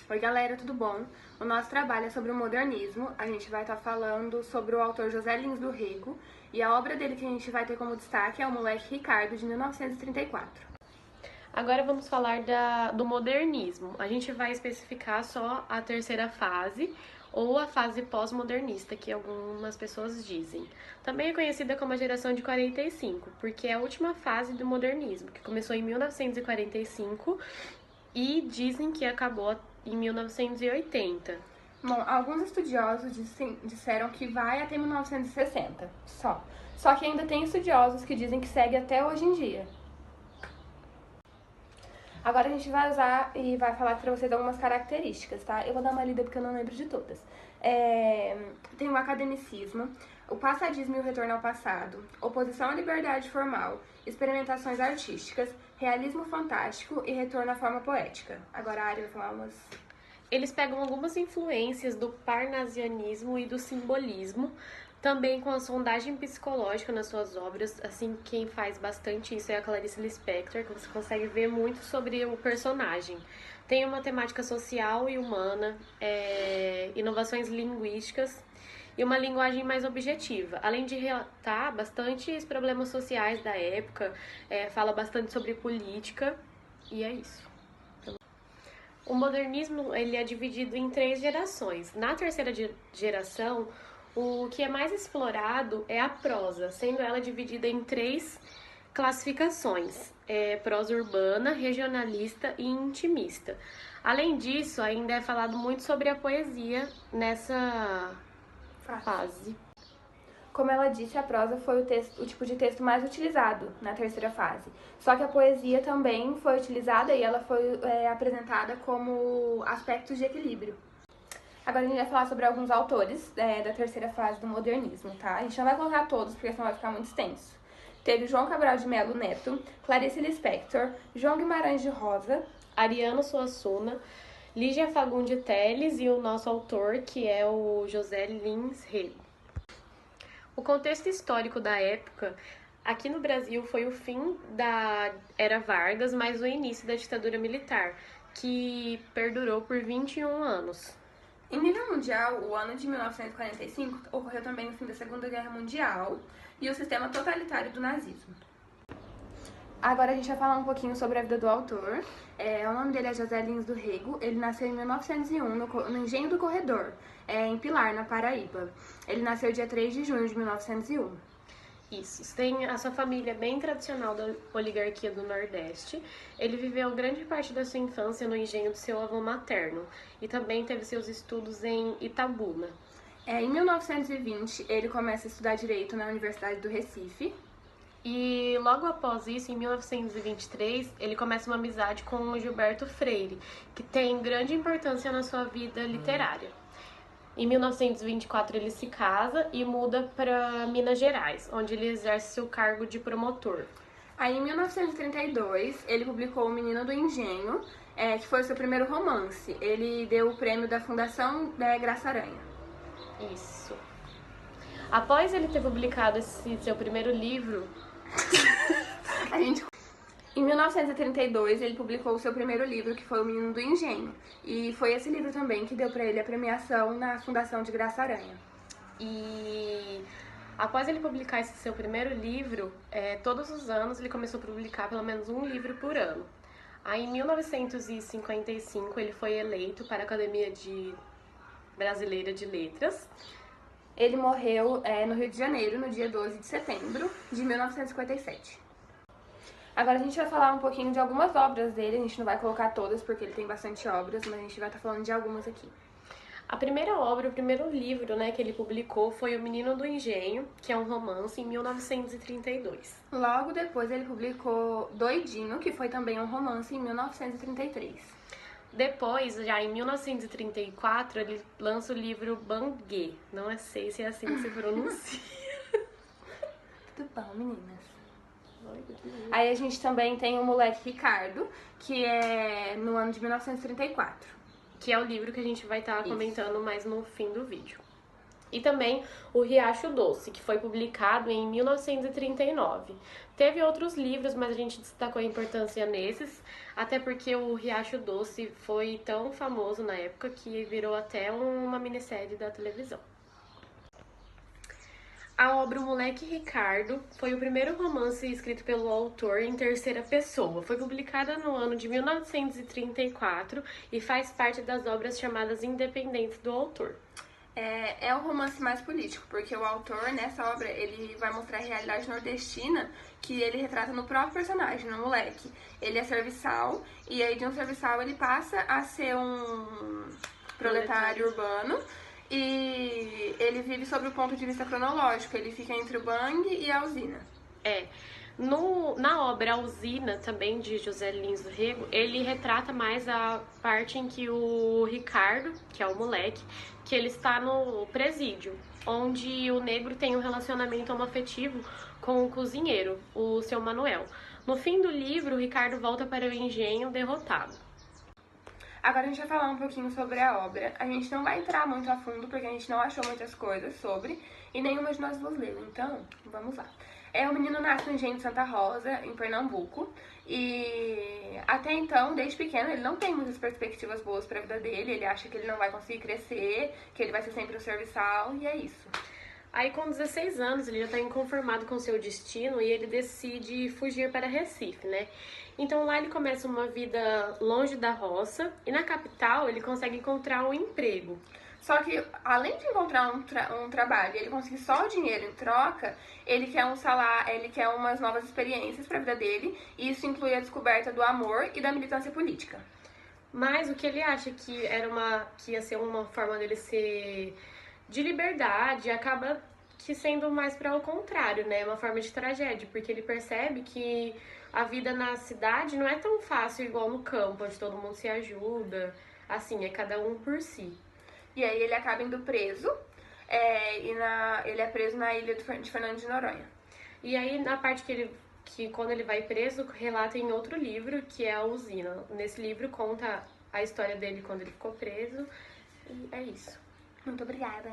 Oi galera, tudo bom? O nosso trabalho é sobre o modernismo. A gente vai estar falando sobre o autor José Lins do Rego e a obra dele que a gente vai ter como destaque é O Moleque Ricardo, de 1934. Agora vamos falar do modernismo. A gente vai especificar só a terceira fase ou a fase pós-modernista, que algumas pessoas dizem. Também é conhecida como a geração de 45, porque é a última fase do modernismo, que começou em 1945 e dizem que acabou em 1980. Bom, alguns estudiosos disseram que vai até 1960, só. Só que ainda tem estudiosos que dizem que segue até hoje em dia. Agora a gente vai usar e vai falar pra vocês algumas características, tá? Eu vou dar uma lida porque eu não lembro de todas. Tem o academicismo, o passadismo e o retorno ao passado, oposição à liberdade formal, experimentações artísticas, realismo fantástico e retorno à forma poética. Agora a Ari vai falar umas... Eles pegam algumas influências do parnasianismo e do simbolismo, também com a sondagem psicológica nas suas obras. Assim, quem faz bastante isso é a Clarice Lispector, que você consegue ver muito sobre o personagem. Tem uma temática social e humana, inovações linguísticas e uma linguagem mais objetiva, além de relatar bastante os problemas sociais da época, fala bastante sobre política, e é isso. O modernismo ele é dividido em 3 gerações. Na terceira geração, o que é mais explorado é a prosa, sendo ela dividida em 3 classificações: prosa urbana, regionalista e intimista. Além disso, ainda é falado muito sobre a poesia nessa fase. Como ela disse, a prosa foi o tipo de texto mais utilizado na terceira fase. Só que a poesia também foi utilizada e ela foi apresentada como aspectos de equilíbrio. Agora a gente vai falar sobre alguns autores da terceira fase do modernismo, tá? A gente não vai colocar todos, porque senão vai ficar muito extenso. Teve João Cabral de Melo Neto, Clarice Lispector, João Guimarães de Rosa, Ariano Suassuna, Lígia Fagundes Telles e o nosso autor, que é o José Lins Rego. O contexto histórico da época, aqui no Brasil, foi o fim da Era Vargas, mas o início da ditadura militar, que perdurou por 21 anos. Em nível mundial, o ano de 1945 ocorreu também o fim da Segunda Guerra Mundial e o sistema totalitário do nazismo. Agora a gente vai falar um pouquinho sobre a vida do autor. O nome dele é José Lins do Rego. Ele nasceu em 1901 no Engenho do Corredor, em Pilar, na Paraíba. Ele nasceu dia 3 de junho de 1901. Isso, tem a sua família bem tradicional da oligarquia do Nordeste. Ele viveu grande parte da sua infância no engenho do seu avô materno e também teve seus estudos em Itabuna. Em 1920, ele começa a estudar Direito na Universidade do Recife. E logo após isso, em 1923, ele começa uma amizade com o Gilberto Freire, que tem grande importância na sua vida literária. Em 1924, ele se casa e muda para Minas Gerais, onde ele exerce seu cargo de promotor. Aí, em 1932, ele publicou O Menino do Engenho, que foi o seu primeiro romance. Ele deu o prêmio da Fundação Graça Aranha. Isso. Após ele ter publicado esse seu primeiro livro... Em 1932, ele publicou o seu primeiro livro, que foi O Menino do Engenho. E foi esse livro também que deu pra ele a premiação na Fundação de Graça Aranha. E após ele publicar esse seu primeiro livro, todos os anos ele começou a publicar pelo menos um livro por ano. Aí, em 1955, ele foi eleito para a Academia Brasileira de Letras. Ele morreu no Rio de Janeiro, no dia 12 de setembro de 1957. Agora a gente vai falar um pouquinho de algumas obras dele. A gente não vai colocar todas porque ele tem bastante obras, mas a gente vai estar falando de algumas aqui. A primeira obra, o primeiro livro, que ele publicou foi O Menino do Engenho, que é um romance, em 1932. Logo depois ele publicou Doidinho, que foi também um romance, em 1933. Depois, já em 1934, ele lança o livro Banguê. Não sei se é assim que se pronuncia. Tudo bom, meninas? Aí a gente também tem O Moleque Ricardo, que é no ano de 1934. Que é o livro que a gente vai estar comentando mais no fim do vídeo. E também o Riacho Doce, que foi publicado em 1939. Teve outros livros, mas a gente destacou a importância nesses, até porque o Riacho Doce foi tão famoso na época que virou até uma minissérie da televisão. A obra O Moleque Ricardo foi o primeiro romance escrito pelo autor em terceira pessoa. Foi publicada no ano de 1934 e faz parte das obras chamadas independentes do autor. É um romance mais político, porque o autor, nessa obra, ele vai mostrar a realidade nordestina que ele retrata no próprio personagem, no moleque. Ele é serviçal, e aí de um serviçal ele passa a ser um proletário urbano, e ele vive sob o ponto de vista cronológico, ele fica entre o Bang e a usina. Na obra A Usina, também de José Lins do Rego, ele retrata mais a parte em que o Ricardo, que é o moleque, que ele está no presídio, onde o negro tem um relacionamento homoafetivo com o cozinheiro, o seu Manuel. No fim do livro, o Ricardo volta para o engenho derrotado. Agora a gente vai falar um pouquinho sobre a obra. A gente não vai entrar muito a fundo, porque a gente não achou muitas coisas sobre, e nenhuma de nós duas leu, então vamos lá. O menino nasce no engenho de Santa Rosa, em Pernambuco, e até então, desde pequeno, ele não tem muitas perspectivas boas para a vida dele, ele acha que ele não vai conseguir crescer, que ele vai ser sempre um serviçal, e é isso. Aí, com 16 anos, ele já está inconformado com seu destino e ele decide fugir para Recife, né? Então, lá ele começa uma vida longe da roça e na capital ele consegue encontrar um emprego. Só que, além de encontrar um trabalho e ele conseguir só o dinheiro em troca, ele quer um salário, ele quer umas novas experiências para a vida dele, e isso inclui a descoberta do amor e da militância política. Mas o que ele acha que que ia ser uma forma dele ser de liberdade, acaba que sendo mais para o contrário, né? Uma forma de tragédia, porque ele percebe que a vida na cidade não é tão fácil igual no campo, onde todo mundo se ajuda, assim, é cada um por si. E aí ele acaba indo preso, ele é preso na ilha de Fernando de Noronha. E aí, na parte que quando ele vai preso, relata em outro livro, que é A Usina. Nesse livro conta a história dele quando ele ficou preso, e é isso. Muito obrigada.